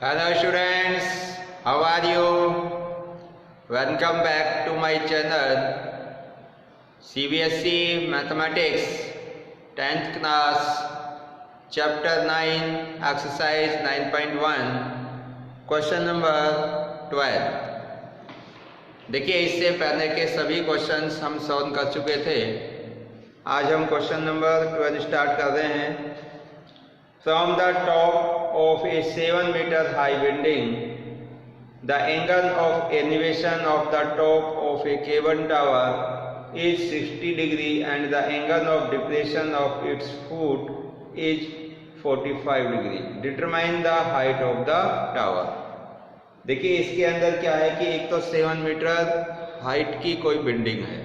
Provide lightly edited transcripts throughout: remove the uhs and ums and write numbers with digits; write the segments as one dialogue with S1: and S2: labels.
S1: Hello students, how are you? Welcome back to my channel CBSE Mathematics 10th class Chapter 9 Exercise 9.1 Question number 12। देखिए इससे पहले के सभी questions हम solve कर चुके थे। आज हम क्वेश्चन नंबर 12 स्टार्ट कर रहे हैं। From the top of a 7 meter high building, the angle of elevation of the top of a cable tower is 60 degree and the angle of depression of its foot is 45 degree. Determine the height of the tower. देखिए इसके अंदर क्या है कि एक तो 7 metre height की कोई बिल्डिंग है।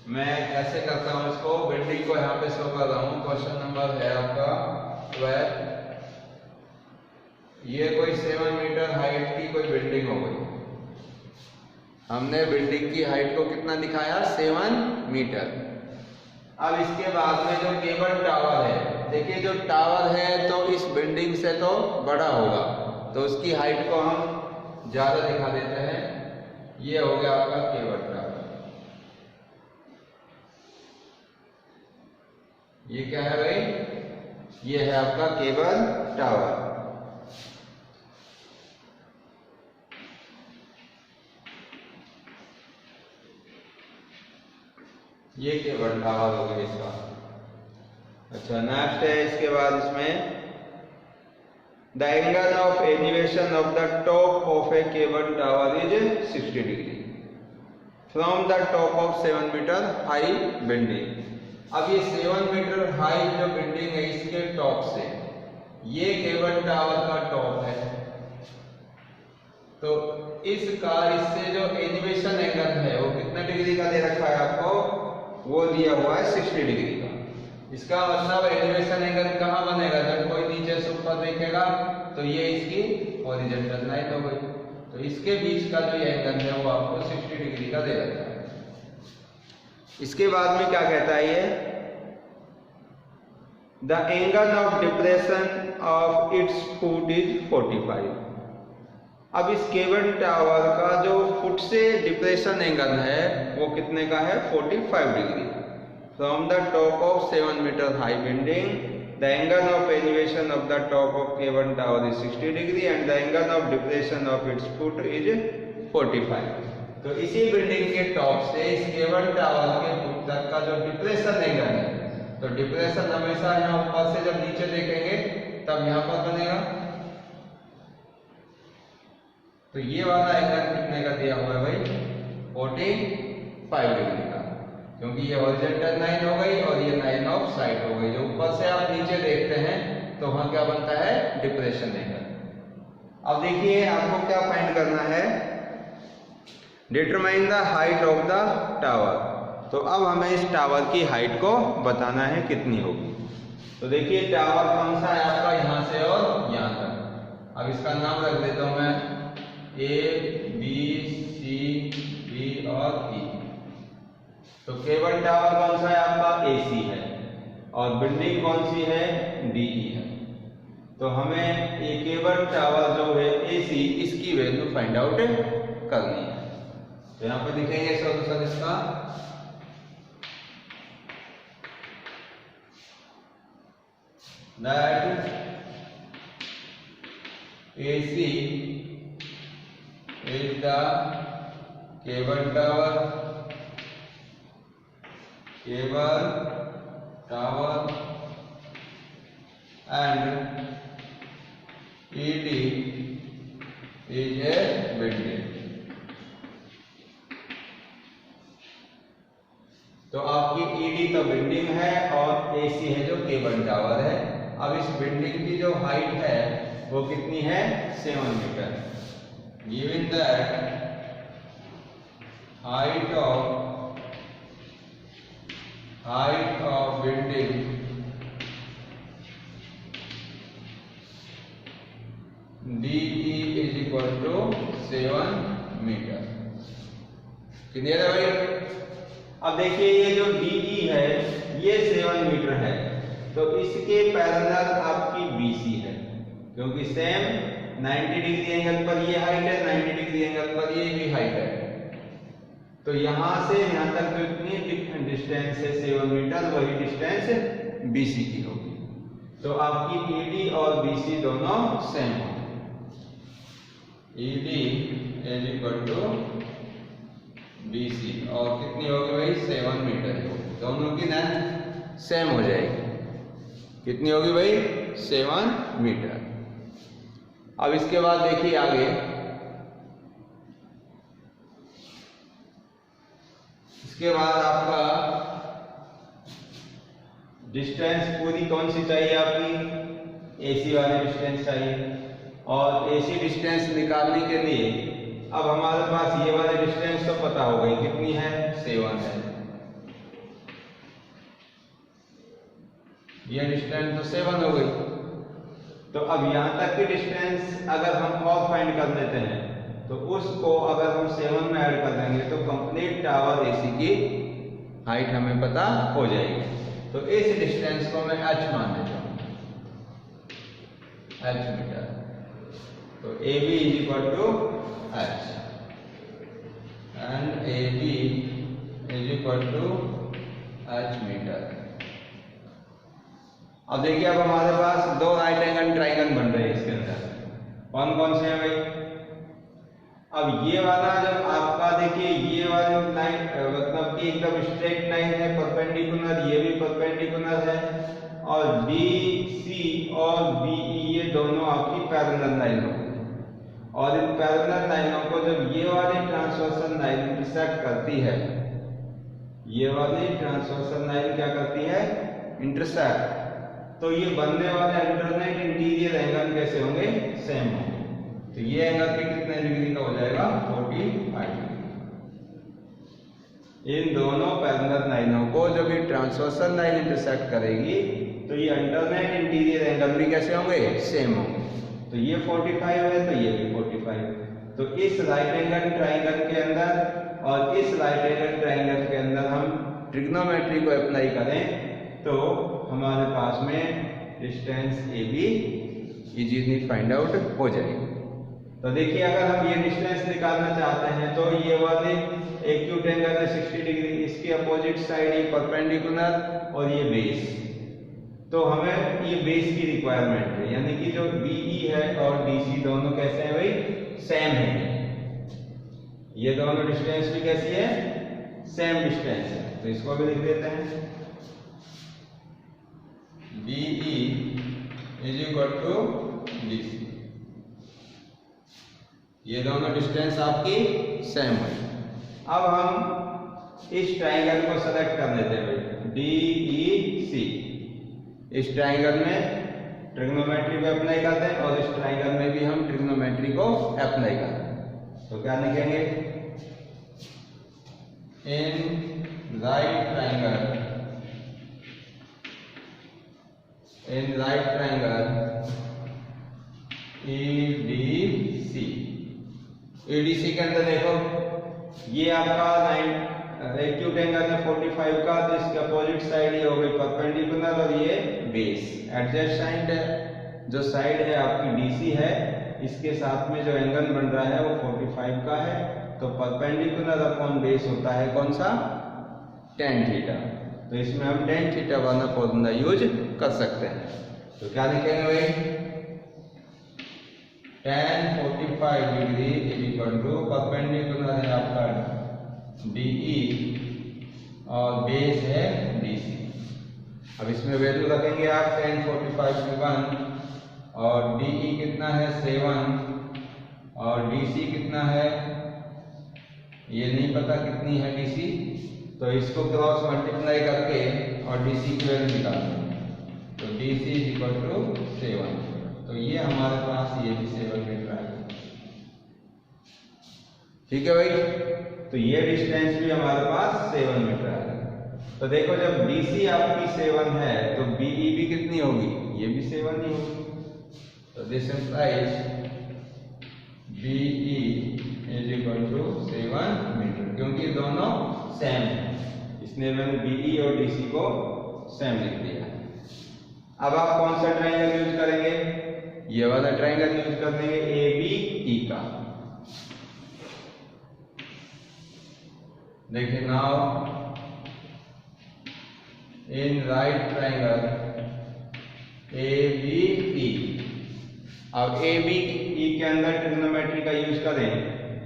S1: मैं ऐसे करता हूँ, इसको बिल्डिंग को यहाँ पे शो कर रहा हूँ। क्वेश्चन नंबर है आपका 12। ये कोई 7 मीटर हाइट की कोई बिल्डिंग हो गई। हमने बिल्डिंग की हाइट को कितना दिखाया? 7 मीटर। अब इसके बाद में जो केबल टावर है, देखिए जो टावर है तो इस बिल्डिंग से तो बड़ा होगा, तो उसकी हाइट को हम ज्यादा दिखा देते हैं। ये हो गया आपका केबल टावर। ये क्या है भाई? ये है आपका केबल टावर। ये केबल टावर हो गया इसका। अच्छा, नेक्स्ट है इसके बाद इसमें the angle of elevation of the top of a cable tower is 60 degree from the top of 7 metre high building. अब ये 7 मीटर हाई जो बिल्डिंग है, इसके टॉप से, ये केबल टावर का टॉप है, तो इसका इससे जो एलिवेशन एंगल है वो कितने डिग्री का दे रखा है आपको? वो दिया हुआ है 60 डिग्री का। इसका मतलब एलिवेशन एंगल कहाँ बनेगा? जब कोई नीचे से ऊपर देखेगा तो ये इसकी हॉरिजॉन्टल लाइन हो गई, तो इसके बीच का जो एंगल है वो आपको 60 डिग्री का दे रखा है। इसके बाद में क्या कहता है ये? The angle of depression of its foot is 45। अब इस केबल टावर का जो फुट से डिप्रेशन एंगल है वो कितने का है? 45 degree. From the top of 7 metre high building the angle of elevation of the top of cable tower is 60 degree and the angle of depression of its foot is 45। तो इसी building के top से इस cable tower के foot तक का जो depression angle है, तो डिप्रेशन हमेशा यहाँ ऊपर से जब नीचे देखेंगे तब यहाँ पर बनेगा, तो ये वाला एंगल कितने का दिया हुआ है भाई? 45 डिग्री का, क्योंकि ये हॉरिजॉन्टल लाइन हो गई और ये लाइन ऑफ साइट हो गई। जो ऊपर से आप नीचे देखते हैं तो वहां क्या बनता है? Depression angle. अब देखिए आपको क्या फाइंड करना है? Determine the height of the tower. तो अब हमें इस टावर की हाइट को बताना है कितनी होगी। तो देखिए टावर कौन सा है आपका? यहाँ से और यहाँ तक। अब इसका नाम रख देता हूं मैं A, B, C, D और E। तो केबल टावर कौन सा है आपका? AC है, और बिल्डिंग कौन सी है? DE है। तो हमें ये केबल टावर जो है AC, इसकी वैल्यू फाइंड आउट करनी है। तो यहाँ पे दिखेंगे सॉल्यूशन इसका। That AC is the cable tower and ED is a building। तो आपकी ED तो बिल्डिंग है और AC है जो केबल टावर है। अब इस बिल्डिंग की जो हाइट है वो कितनी है? 7 metre. Given that height of building DE is equal to 7 metre. Clear है भाई? अब देखिए ये जो DE है ये 7 मीटर है, तो इसके पैरेलल आपकी BC है। क्योंकि सेम 90 डिग्री एंगल पर ये हाइट है, 90 डिग्री एंगल पर ये भी हाइट है। तो यहां से यहां तक जो इतनी डिस्टेंस है 7 मीटर, वही डिस्टेंस BC की होगी। तो आपकी ED और BC दोनों सेम होंगे। ED is equal to BC और कितनी होगी भाई 7 मीटर होगी। दोनों की लेंथ सेम हो जाएगी। कितनी होगी भाई 7 मीटर। अब इसके बाद देखिए आगे, इसके बाद आपका डिस्टेंस पूरी कौन सी चाहिए, आपकी AC वाली डिस्टेंस चाहिए। और AC डिस्टेंस निकालने के लिए अब हमारे पास ये वाली डिस्टेंस तो पता हो गई, कितनी है 7 है। ये डिस्टेंस तो 7 हो गई। तो अब यहां तक की डिस्टेंस अगर हम और फाइंड कर लेते हैं तो उसको अगर हम 7 में ऐड कर देंगे तो कंप्लीट टावर AC की हाइट हमें पता हो जाएगी। तो इस डिस्टेंस को मैं H मान लेता हूं, H मीटर। तो AB is equal to H and AB is equal to H metre. अब देखिए, अब हमारे पास दो राइट एंगल ट्राइंगल बन रहे हैं इसके अंदर। कौन कौन से हैं भाई? अब ये वाला जब आपका देखिए ये वाली लाइन मतलब कि एकदम स्ट्रेट लाइन है, परपेंडिकुलर, ये भी परपेंडिकुलर है, और BC और BE ये दोनों आपकी पैरेलल लाइन होगी। और इन पैरेलल लाइनों को जब ये वाली ट्रांसवर्सल लाइन इंटरसेक्ट करती है, ये वाली ट्रांसवर्सल लाइन क्या करती है, इंटरसेक्ट, तो ये बनने वाले अल्टरनेट इंटीरियर एंगल कैसे होंगे, सेम होंगे। तो ये एंगल भी कितने डिग्री का हो जाएगा, 45 डिग्री। इन दोनों पैरेलल लाइनों को जब ये ट्रांसवर्सल लाइन इंटरसेक्ट करेगी तो ये अल्टरनेट इंटीरियर एंगल भी कैसे होंगे, सेम होंगे। तो ये 45 है तो ये भी 45। तो इस राइट एंगल ट्राइंगल के अंदर और इस राइट एंगल ट्राइंगल के अंदर हम ट्रिग्नोमेट्री को अप्लाई करें तो हमारे पास में distance AB easily find out हो जाएगी। तो देखिए, अगर हम ये डिस्टेंस निकालना चाहते हैं तो ये वाले एक्यूट एंगल है 60 डिग्री, इसके अपोजिट साइड ये परपेंडिकुलर और ये बेस। तो हमें ये बेस की रिक्वायरमेंट है, यानी कि जो BE है और DC दोनों कैसे हैं भाई, सेम है। ये दोनों डिस्टेंस भी कैसी है, सेम डिस्टेंस है। तो इसको भी लिख देते हैं, BE is equal to DC। ये दोनों डिस्टेंस आपकी सेम है। अब हम इस ट्राइंगल को सेलेक्ट कर लेते हैं भाई, DEC। इस ट्राइंगल में ट्रिग्नोमेट्री को अप्लाई करते हैं और इस ट्राइंगल में भी हम ट्रिग्नोमेट्री को अप्लाई करते हैं। तो क्या लिखेंगे, in right triangle, in right triangle EDC। EDC के अंदर देखो, ये आपका एक्यूट एंगल है 45 का, तो इसके अपोजिट साइड ये हो गई परपेंडिकुलर और ये बेस। एडजस्ट साइड है, जो साइड है आपकी DC है, इसके साथ में जो एंगल बन रहा है वो 45 का है। तो परपेंडिकुलर अपॉन बेस होता है कौन सा, tan थीटा। तो इसमें हम tan थीटा वाला फॉर्मूला यूज कर सकते हैं। तो क्या लिखेंगे भाई, tan 45 degree is equal to perpendicular है आपका DE और बेस है DC। अब इसमें वैल्यू रखेंगे आप, tan 45 की 1 और DE कितना है 7 और DC कितना है ये नहीं पता कितनी है DC। तो इसको क्रॉस मल्टीप्लाई करके और DC की वैल्यू निकालेंगे। तो DC इज इक्वल टू 7। तो ये हमारे पास ये भी 7 मीटर है। ठीक है भाई, तो ये डिस्टेंस भी हमारे पास 7 मीटर है। तो देखो, जब DC आपकी 7 है तो BE भी कितनी होगी, ये भी 7 ही होगी। तो this implies BE is equal to 7 metre, क्योंकि दोनों सेम है, इसलिए मैंने BE और DC को सेम लिख दिया। अब आप कौन सा ट्राइंगल यूज करेंगे, ये वाला ट्राइंगल यूज कर देंगे ABE का। देखिए now in right triangle ABE, अब ABE के अंदर ट्रिग्नोमेट्री का यूज करें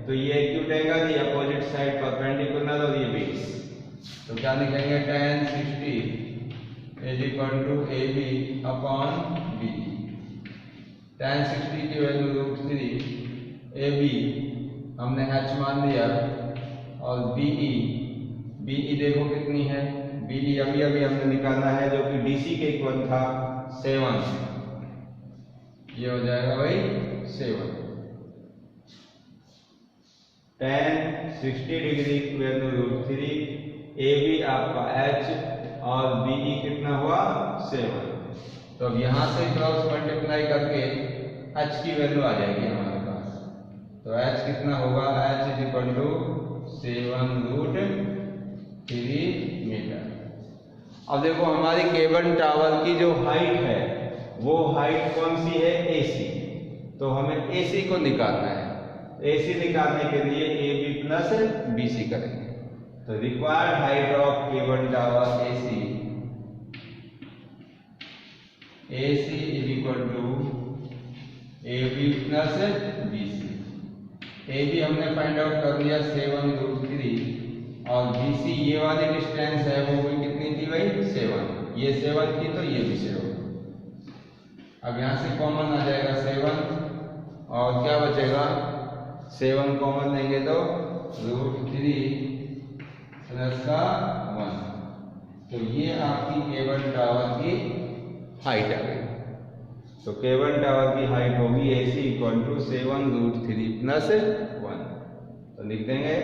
S1: तो ये एक्यूट एंगल, ये अपोजिट साइड परपेंडिकुलर और ये बेस, तो क्या लिखेंगे tan 60 is equal to AB upon BE। tan 60 की वैल्यू √3, AB हमने h मान लिया और BE देखो कितनी है, BE अभी हमने निकालना है जो कि DC के इक्वल था 7, ये हो जाएगा भाई 7। tan 60 डिग्री की वैल्यू √3, AB आपका h और BE कितना हुआ 7। तो अब यहाँ से क्रॉस मल्टीप्लाई करके h की वैल्यू आ जाएगी हमारे पास, तो h कितना होगा, h is equal to 7√3 metre. अब देखो हमारी केबल टावर की जो हाइट है वो हाइट कौन सी है, AC, तो हमें AC को निकालना है। AC निकालने के लिए AB प्लस BC करेंगे, तो required height of cable tower AC is equal to AB plus BC। AB हमने फाइंड आउट कर लिया 7√3 और BC ये वाली डिस्टेंस है वो भी कितनी थी भाई 7, ये 7 थी तो ये भी 7। अब यहाँ से कॉमन आ जाएगा 7 और क्या बचेगा, 7 कॉमन लेंगे तो √3 प्लस का 1, तो ये आपकी केबल टावर की हाइट आ गई। तो केबल टावर की हाइट होगी AC इक्वल टू 7√3 प्लस 1, तो लिख देंगे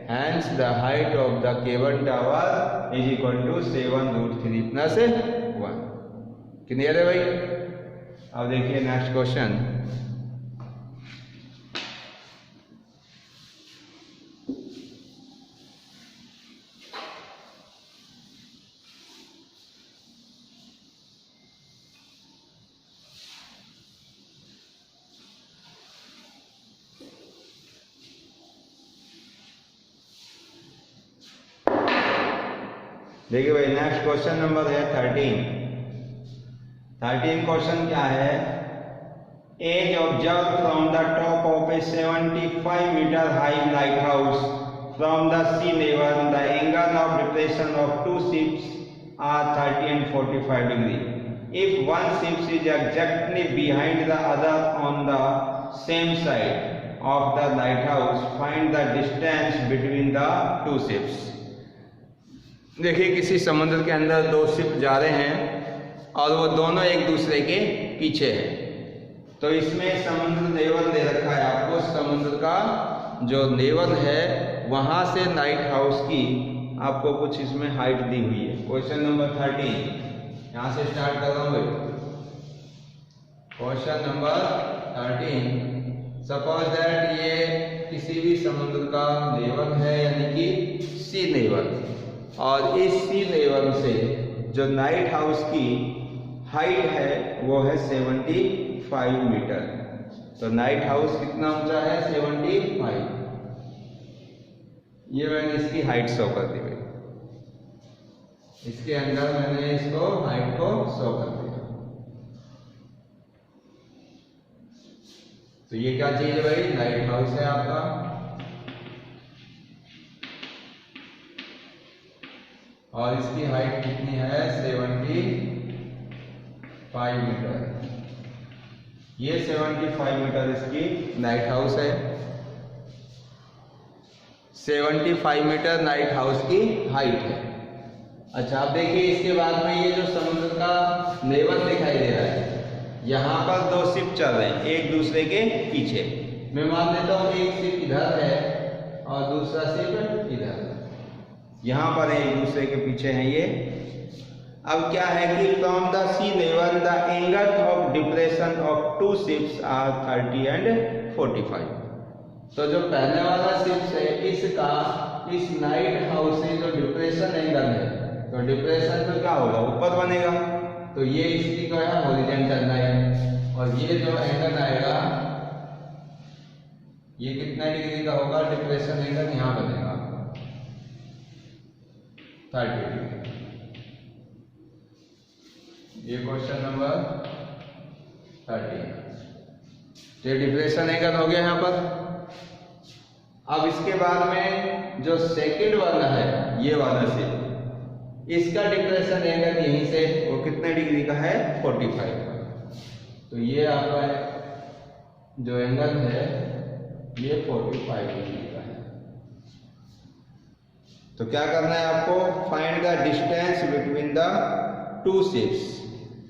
S1: hence the height of the cable tower is equal to 7√3 plus 1। Clear है भाई। अब देखिए नेक्स्ट क्वेश्चन, देखिए भाई नेक्स्ट क्वेश्चन नंबर है 13 क्वेश्चन क्या है, as observe from the top of a 75 metre high lighthouse from the sea level, the angle of depression of two ships are 30 and 45 degree। If one ship is exactly behind the other on the same side of the lighthouse, find the distance between the two ships. देखिए किसी समुद्र के अंदर दो ship जा रहे हैं और वो दोनों एक दूसरे के पीछे हैं, तो इसमें समुद्र लेवल दे रखा है आपको, समुद्र का जो लेवल है वहां से लाइट हाउस की आपको कुछ इसमें हाइट दी हुई है। क्वेश्चन नंबर 13 यहाँ से स्टार्ट कर रहा हूँ भाई। क्वेश्चन नंबर 13, सपोज दैट ये किसी भी समुद्र का लेवल है यानी कि सी लेवल, और इस सी लेवल से जो लाइट हाउस की हाइट है वो है 75 मीटर। तो लाइट हाउस कितना ऊंचा है 75, ये मैंने इसकी हाइट शो कर दी भाई, इसके अंदर मैंने इसको हाइट को शो कर दिया। तो ये क्या चीज है भाई, लाइट हाउस है आपका, और इसकी हाइट कितनी है 75 मीटर। ये 75 मीटर इसकी लाइट हाउस है, 75 मीटर लाइट हाउस की हाइट है। अच्छा अब देखिए इसके बाद में ये जो समुद्र का लेवल दिखाई दे रहा है, यहाँ पर दो शिप चल रहे हैं एक दूसरे के पीछे। मैं मान लेता हूँ एक शिप इधर है और दूसरा शिप इधर, यहाँ पर एक दूसरे के पीछे हैं ये। अब क्या है कि from the sea level the angle of depression of two ships are 30 and 45। तो जो पहले वाला शिप्स है इसका इस लाइट हाउस से जो डिप्रेशन एंगल है, तो डिप्रेशन तो क्या होगा ऊपर बनेगा, तो ये इसकी क्या है हॉरिजॉन्टल लाइन, और ये जो एंगल आएगा ये कितना डिग्री का होगा? डिप्रेशन एंगल यहाँ बनेगा आपका 30 डिग्री। ये क्वेश्चन नंबर 30। ये डिप्रेशन एंगल हो गया यहाँ पर। अब इसके बाद में जो सेकंड वाला है ये वाला से इसका डिप्रेशन एंगल यहीं से वो कितने डिग्री का है? 45 का। तो ये आपका जो एंगल है ये 45 डिग्री का है। तो क्या करना है आपको? Find the distance between the two ships.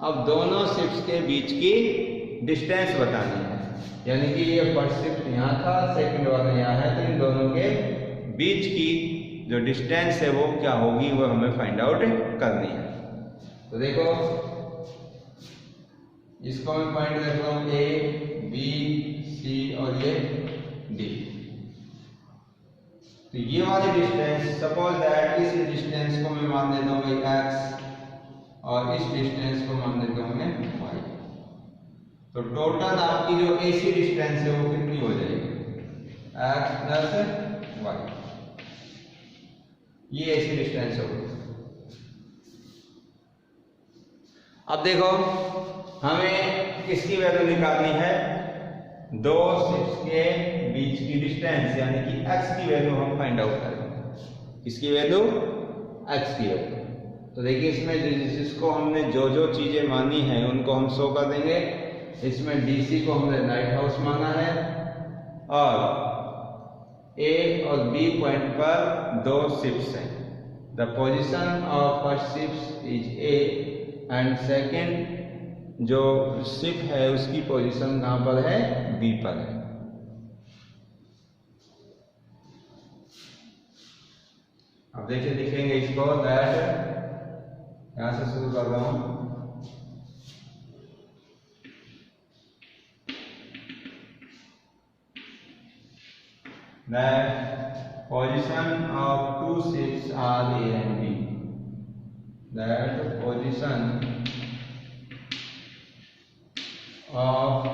S1: अब दोनों शिप्स के बीच की डिस्टेंस बतानी है, यानी कि ये फर्स्ट शिप यहाँ था, सेकंड वाला यहाँ है, तो इन दोनों के बीच की जो डिस्टेंस है वो क्या होगी वो हमें फाइंड आउट करनी है। तो देखो इसको मैं पॉइंट देता हूँ ए, बी, सी और ये डी। तो ये वाली डिस्टेंस, सपोज दैट इस डिस्टेंस को मैं मान देता हूँ x और इस डिस्टेंस को मान देता हूँ मैं y। तो टोटल आपकी जो AC डिस्टेंस है वो कितनी हो जाएगी? x plus y। ये AC डिस्टेंस होगी। अब देखो हमें किसकी वैल्यू निकालनी है? दो शिप्स के बीच की डिस्टेंस, यानी कि x की वैल्यू हम फाइंड आउट करेंगे। किसकी वैल्यू? x की वैल्यू। तो देखिए इसमें जिसको हमने जो जो चीजें मानी है उनको हम शो कर देंगे। इसमें DC को हमने लाइट हाउस माना है और A और B पॉइंट पर दो शिप्स हैं। The position of first ships is A and second जो शिप है उसकी पोजीशन कहां पर है? बी पर है। अब देखिए लिखेंगे इसको दैट, यहां से शुरू कर रहा हूं। That position of two ships are A and B। That position of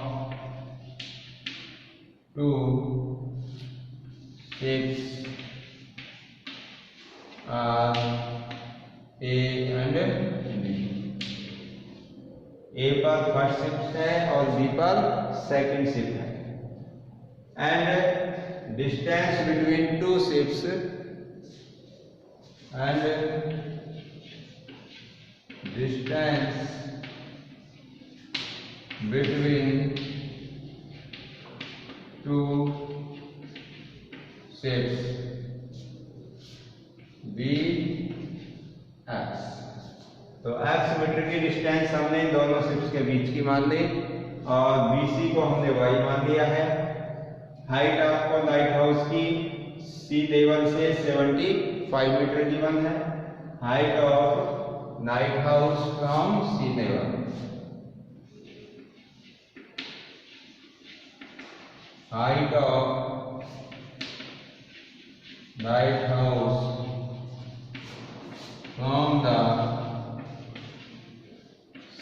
S1: two ships are A and B। A पर फर्स्ट शिप है और B पर सेकंड शिप है। And distance between two ships and distance between two ships B x। तो x metre की distance हमने दोनों ships के बीच की मान ली और BC को हमने y मान लिया है। हाइट आपको लाइट हाउस की सी लेवल से 75 मीटर गिवन है। Height of lighthouse from sea level, height of lighthouse from the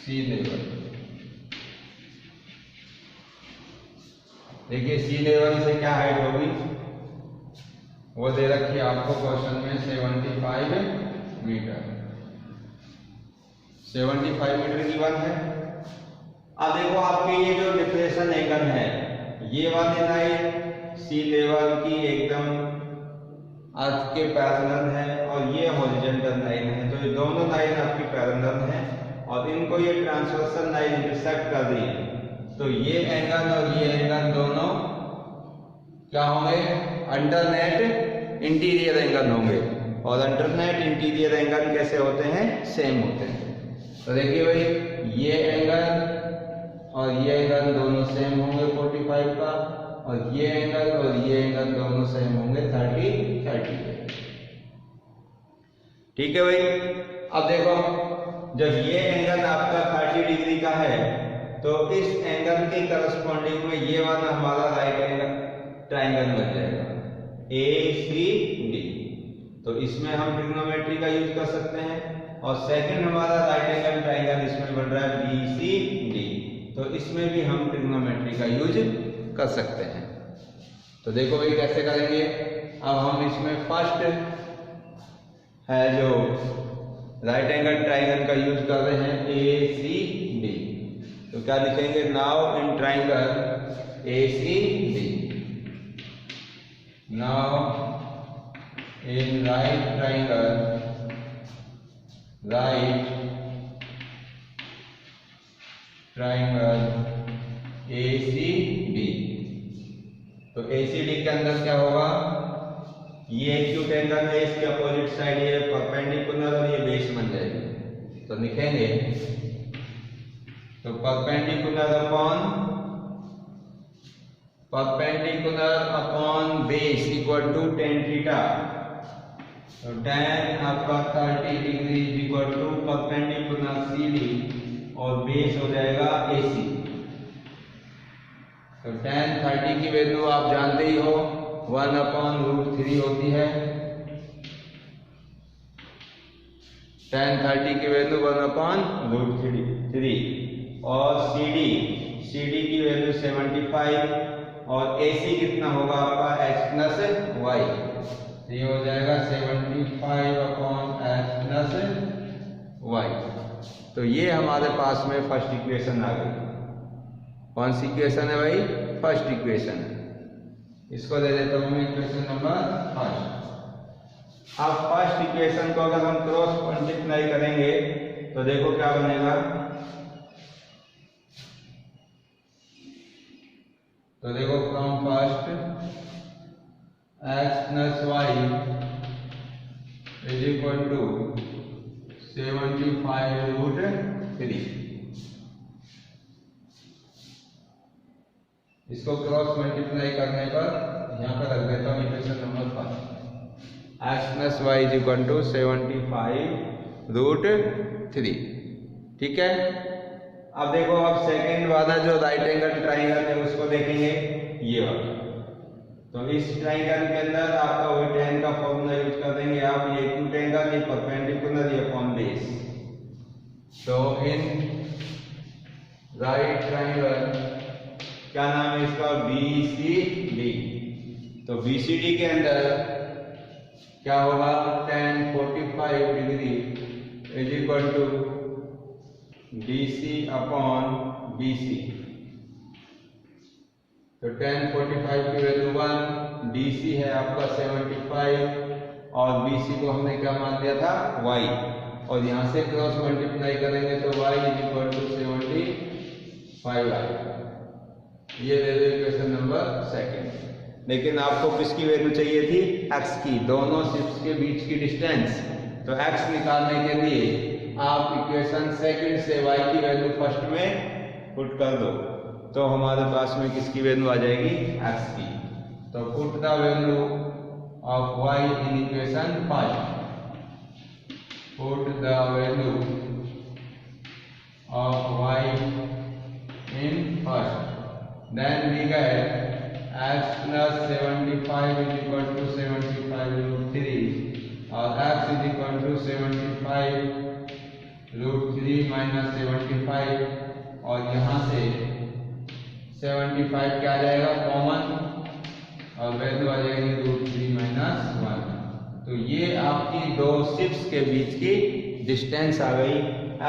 S1: sea level। देखिए सी लेवल से क्या हाइट होगी वो दे रखी है आपको क्वेश्चन में 75 मीटर। 75 मीटर की बात है। अब देखो आपके ये जो डिप्रेशन एंगल है ये वाली लाइन सी लेवल की एकदम अर्थ के पैरेलल है और ये हॉरिजॉन्टल लाइन है। तो ये दोनों लाइन आपकी पैरेलल है और इनको ये ट्रांसवर्सल लाइन इंटरसेक्ट कर रही है। तो ये एंगल और ये एंगल दोनों क्या होंगे? अल्टरनेट इंटीरियर एंगल होंगे। और अल्टरनेट इंटीरियर एंगल कैसे होते हैं? सेम होते हैं। तो देखिए भाई ये एंगल और ये एंगल दोनों सेम होंगे 45 का, और ये एंगल और ये एंगल दोनों सेम होंगे 30। ठीक है भाई। अब देखो जब ये एंगल आपका 30 डिग्री का है तो इस एंगल के करस्पॉन्डिंग में ये वाला हमारा राइट एंगल ट्राइंगल बन जाएगा ACD। तो इसमें हम ट्रिग्नोमेट्री का यूज कर सकते हैं। और सेकंड हमारा राइट एंगल ट्राइंगल इसमें बन रहा है BCD। तो इसमें भी हम ट्रिग्नोमेट्री का यूज कर सकते हैं। तो देखो भाई कैसे करेंगे। अब हम इसमें फर्स्ट है जो राइट एंगल ट्राइंगल का यूज कर रहे हैं ACD। तो क्या लिखेंगे, now in triangle ACD, now in right triangle, right triangle ACD। तो ACD के अंदर क्या होगा, ये एक्यूट एंगल है, इसके अपोजिट साइड ये परपेंडिकुलर और ये बेस बन जाएगी। तो लिखेंगे तो perpendicular upon base equal to tan theta. तो tan आपका 30 degree equal to perpendicular CD और बेस हो जाएगा AC। तो tan 30 की वैल्यू आप जानते ही हो 1/√3 होती है। tan 30 की वैल्यू 1/√3 और CD की वैल्यू 75 और AC कितना होगा आपका x प्लस y। ये हो जाएगा 75/x प्लस y। तो ये हमारे पास में फर्स्ट इक्वेशन आ गई। कौन सी इक्वेशन है भाई, फर्स्ट इक्वेशन है। इसको दे देता हूं मैं इक्वेशन नंबर फर्स्ट। अब फर्स्ट इक्वेशन को अगर हम क्रॉस मल्टीप्लाई करेंगे तो देखो क्या बनेगा। तो देखो from first x plus y is equal to 75√3। इसको क्रॉस मल्टीप्लाई करने पर यहाँ पर रख देता हूँ equation number 5, x plus y is equal to 75√3। ठीक है। अब देखो, अब सेकंड वाला जो राइट एंगल ट्राइंगल है उसको देखेंगे, ये वाला। तो इस ट्राइंगल के अंदर आपका वही tan का फॉर्मूला यूज कर देंगे आप। ये एक्यूट एंगल, ये परपेंडिकुलर, ये अपॉन बेस। तो इन राइट ट्राइंगल क्या नाम है इसका, BCD। तो BCD के अंदर क्या होगा, tan 45 degree is equal to DC upon BC। तो tan 45 की वैल्यू 1, DC है आपका 75 और BC को हमने क्या मान लिया था, y। और यहां से क्रॉस मल्टीप्लाई करेंगे तो y इज इक्वल टू 75 आएगा। ये दे दो इक्वेशन नंबर सेकंड। लेकिन आपको किसकी वैल्यू चाहिए थी, x की, दोनों शिप्स के बीच की डिस्टेंस। तो x निकालने के लिए आप इक्वेशन सेकंड से y की वैल्यू फर्स्ट में पुट कर दो, तो हमारे पास में किसकी वैल्यू आ जाएगी, x की। तो put the value of y in equation first, put the value of y in first, then we get x plus 75 is equal to 75√3 और x is equal to 75√3 minus 75 और यहाँ से 75 क्या आ जाएगा कॉमन और वैल्यू आ जाएगी √3 minus 1। तो ये आपकी दो शिप्स के बीच की डिस्टेंस आ गई,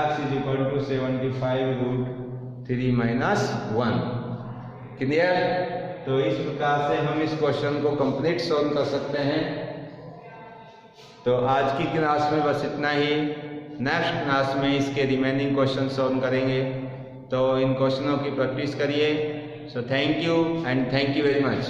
S1: x is equal to 75√3 minus 1। Clear. तो इस प्रकार से हम इस क्वेश्चन को कंप्लीट सॉल्व कर सकते हैं। तो आज की क्लास में बस इतना ही। नेक्स्ट क्लास में इसके रिमेनिंग क्वेश्चन सॉल्व करेंगे। तो इन क्वेश्चनों की प्रैक्टिस करिए। So thank you and thank you very much.